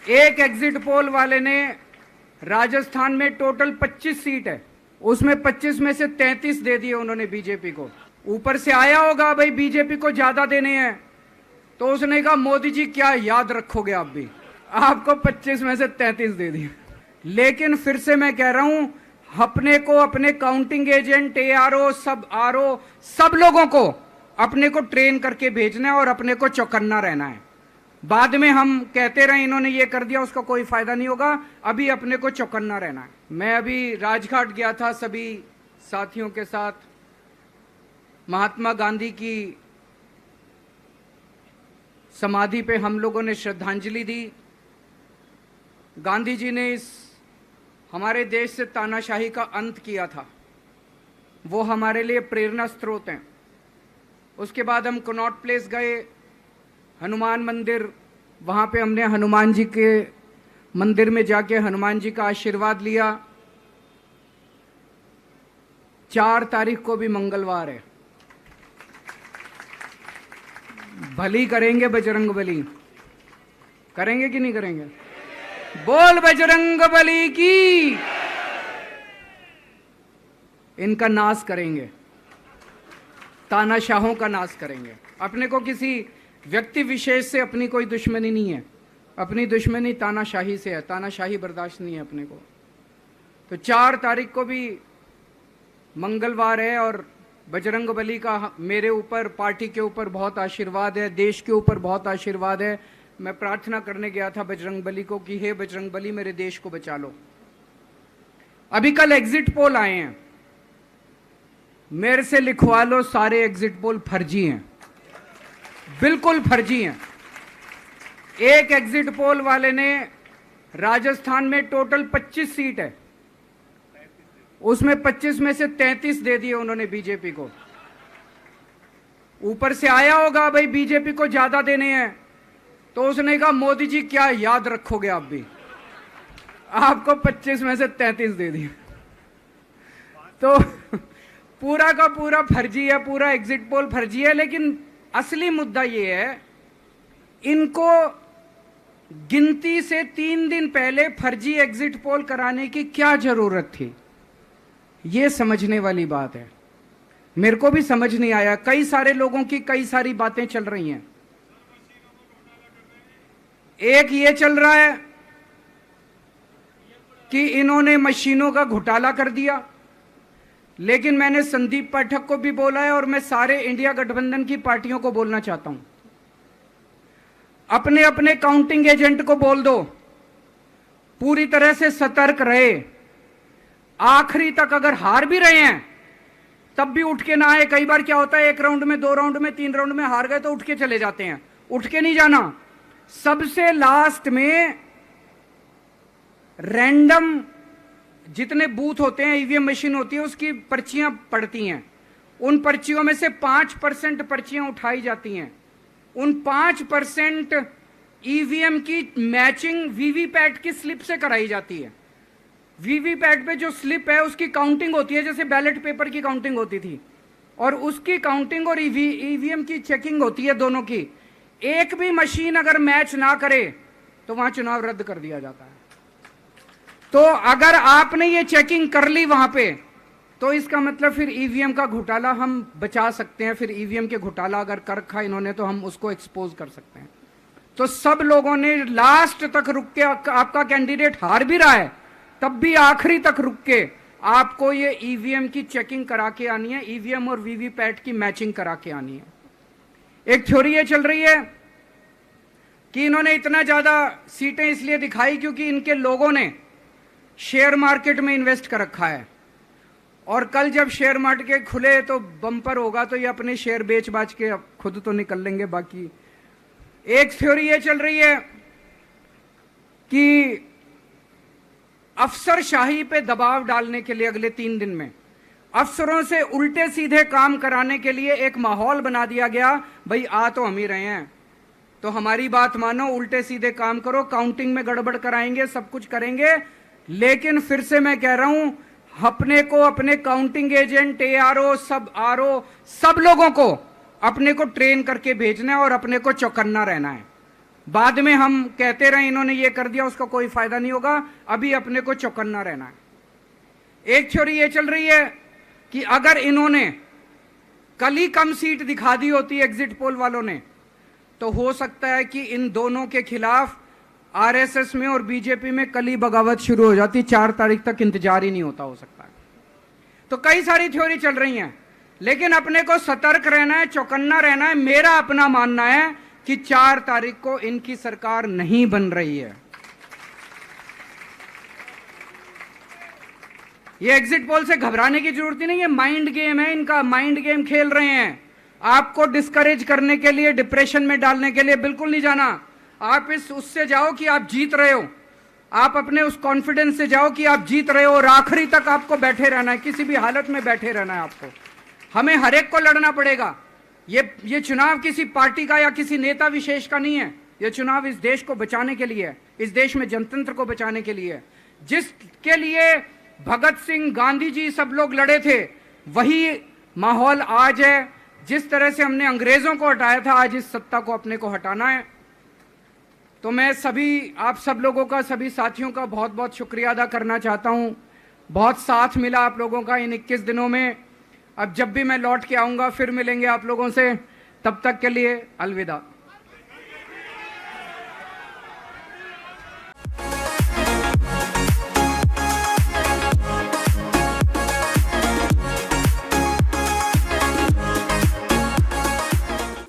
एक exit poll वाले ने राजस्थान में टोटल 25 सीट है, उसमें 25 में से 33 दे दिए उन्होंने बीजेपी को। ऊपर से आया होगा भाई बीजेपी को ज्यादा देने हैं, तो उसने कहा मोदी जी क्या याद रखोगे आप भी, आपको 25 में से 33 दे दिए। लेकिन फिर से मैं कह रहा हूं, अपने को अपने काउंटिंग एजेंट, एआरओ, सब आरओ, सब लोगों को अपने को ट्रेन करके भेजना है और अपने को चौकन्ना रहना है। बाद में हम कहते रहे इन्होंने ये कर दिया, उसका कोई फायदा नहीं होगा। अभी अपने को चौकन्ना रहना है। मैं अभी राजघाट गया था सभी साथियों के साथ, महात्मा गांधी की समाधि पे हम लोगों ने श्रद्धांजलि दी। गांधी जी ने इस हमारे देश से तानाशाही का अंत किया था, वो हमारे लिए प्रेरणा स्रोत हैं। उसके बाद हम कनॉट प्लेस गए, हनुमान मंदिर, वहाँ पे हमने हनुमान जी के मंदिर में जाके हनुमान जी का आशीर्वाद लिया। 4 तारीख को भी मंगलवार है, भली करेंगे बजरंग बली, करेंगे कि नहीं करेंगे? बोल बजरंग बली की। इनका नाश करेंगे, तानाशाहों का नाश करेंगे। अपने को किसी व्यक्ति विशेष से अपनी कोई दुश्मनी नहीं है, अपनी दुश्मनी तानाशाही से है। तानाशाही बर्दाश्त नहीं है अपने को। तो 4 तारीख को भी मंगलवार है और बजरंग बली का मेरे ऊपर, पार्टी के ऊपर बहुत आशीर्वाद है, देश के ऊपर बहुत आशीर्वाद है। मैं प्रार्थना करने गया था बजरंग बली को कि हे बजरंग बली मेरे देश को बचा लो। अभी कल एग्जिट पोल आए हैं, मेरे से लिखवा लो, सारे एग्जिट पोल फर्जी हैं, बिल्कुल फर्जी हैं। एक एग्जिट पोल वाले ने राजस्थान में टोटल 25 सीट है, उसमें 25 में से 33 दे दिए उन्होंने बीजेपी को। ऊपर से आया होगा भाई बीजेपी को ज्यादा देने हैं, तो उसने कहा मोदी जी क्या याद रखोगे आप भी, आपको 25 में से 33 दे दिए। तो पूरा का पूरा फर्जी है, पूरा एग्जिट पोल फर्जी है। लेकिन असली मुद्दा ये है, इनको गिनती से 3 दिन पहले फर्जी एग्जिट पोल कराने की क्या जरूरत थी, ये समझने वाली बात है। मेरे को भी समझ नहीं आया। कई सारे लोगों की कई सारी बातें चल रही हैं। एक ये चल रहा है कि इन्होंने मशीनों का घोटाला कर दिया, लेकिन मैंने संदीप पाठक को भी बोला है और मैं सारे इंडिया गठबंधन की पार्टियों को बोलना चाहता हूं, अपने अपने काउंटिंग एजेंट को बोल दो, पूरी तरह से सतर्क रहे। आखिरी तक अगर हार भी रहे हैं तब भी उठ के ना आए। कई बार क्या होता है, 1 राउंड में, 2 राउंड में, 3 राउंड में हार गए तो उठ के चले जाते हैं। उठ के नहीं जाना। सबसे लास्ट में रैंडम जितने बूथ होते हैं, ईवीएम मशीन होती है, उसकी पर्चियां पड़ती हैं। उन पर्चियों में से 5% पर्चियां उठाई जाती हैं। उन 5% ईवीएम की मैचिंग वीवीपैट की स्लिप से कराई जाती है। वीवीपैट पे जो स्लिप है उसकी काउंटिंग होती है, जैसे बैलेट पेपर की काउंटिंग होती थी, और उसकी काउंटिंग और ईवीएम की चेकिंग होती है दोनों की। एक भी मशीन अगर मैच ना करे तो वहां चुनाव रद्द कर दिया जाता है। तो अगर आपने ये चेकिंग कर ली वहां पे, तो इसका मतलब फिर ईवीएम का घोटाला हम बचा सकते हैं। फिर ईवीएम के घोटाला अगर कर रखा इन्होंने तो हम उसको एक्सपोज कर सकते हैं। तो सब लोगों ने लास्ट तक रुक के, आपका कैंडिडेट हार भी रहा है तब भी आखिरी तक रुक के आपको ये ईवीएम की चेकिंग करा के आनी है, ईवीएम और वीवीपैट की मैचिंग करा के आनी है। एक थ्योरी ये चल रही है कि इन्होंने इतना ज्यादा सीटें इसलिए दिखाई क्योंकि इनके लोगों ने शेयर मार्केट में इन्वेस्ट कर रखा है, और कल जब शेयर मार्केट खुले तो बम्पर होगा, तो ये अपने शेयर बेच बाच के खुद तो निकल लेंगे। बाकी एक थ्योरी ये चल रही है कि अफसरशाही पे दबाव डालने के लिए अगले 3 दिन में अफसरों से उल्टे सीधे काम कराने के लिए एक माहौल बना दिया गया। भाई आ तो हम ही रहे हैं, तो हमारी बात मानो, उल्टे सीधे काम करो, काउंटिंग में गड़बड़ कराएंगे, सब कुछ करेंगे। लेकिन फिर से मैं कह रहा हूं, अपने को अपने काउंटिंग एजेंट, एआरओ, सब आरओ, सब लोगों को अपने को ट्रेन करके भेजना है और अपने को चौकन्ना रहना है। बाद में हम कहते रहे इन्होंने ये कर दिया, उसका कोई फायदा नहीं होगा। अभी अपने को चौकन्ना रहना है। एक थ्योरी ये चल रही है कि अगर इन्होंने कल ही कम सीट दिखा दी होती एग्जिट पोल वालों ने, तो हो सकता है कि इन दोनों के खिलाफ आरएसएस में और बीजेपी में कल ही बगावत शुरू हो जाती। 4 तारीख तक इंतजार ही नहीं होता, हो सकता है। तो कई सारी थ्योरी चल रही हैं, लेकिन अपने को सतर्क रहना है, चौकन्ना रहना है। मेरा अपना मानना है कि 4 तारीख को इनकी सरकार नहीं बन रही है। ये एग्जिट पोल से घबराने की जरूरत ही नहीं है, माइंड गेम है इनका, माइंड गेम खेल रहे हैं। आपको डिस्करेज करने के लिए, डिप्रेशन में डालने के लिए बिल्कुल नहीं जाना। आप उससे जाओ कि आप जीत रहे हो, आप अपने उस कॉन्फिडेंस से जाओ कि आप जीत रहे हो, और आखिरी तक आपको बैठे रहना है, किसी भी हालत में बैठे रहना है आपको। हमें हर एक को लड़ना पड़ेगा। ये चुनाव किसी पार्टी का या किसी नेता विशेष का नहीं है। ये चुनाव इस देश को बचाने के लिए है, इस देश में जनतंत्र को बचाने के लिए है। जिसके लिए भगत सिंह, गांधी जी सब लोग लड़े थे, वही माहौल आज है। जिस तरह से हमने अंग्रेजों को हटाया था, आज इस सत्ता को अपने को हटाना है। तो मैं सभी आप सब लोगों का, सभी साथियों का बहुत बहुत शुक्रिया अदा करना चाहता हूं। बहुत साथ मिला आप लोगों का इन 21 दिनों में। अब जब भी मैं लौट के आऊंगा फिर मिलेंगे आप लोगों से। तब तक के लिए अलविदा।